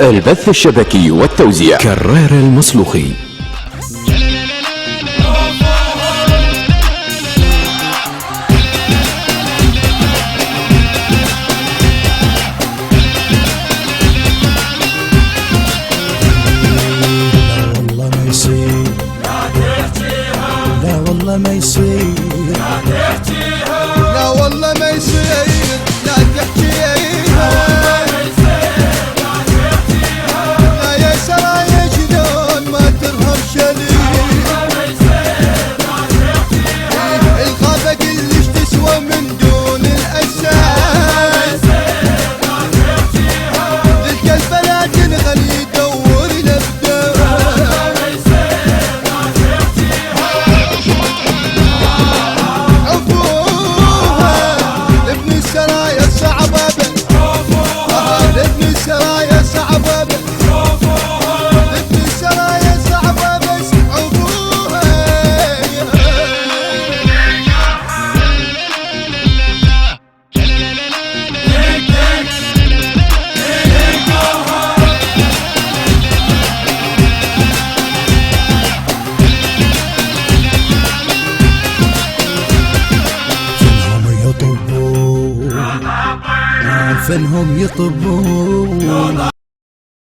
البث الشبكي والتوزيع كرار المصلوخي. لا والله ما يصير، لا تحكيها، لا والله ما يصير، لا تحكيها، لا يا سرايا شلون ما ترهم شليل، الغابة كلش تسوى من دون الأساس، للكلب لا تنغلي يدور لبدال. فينهم يطبون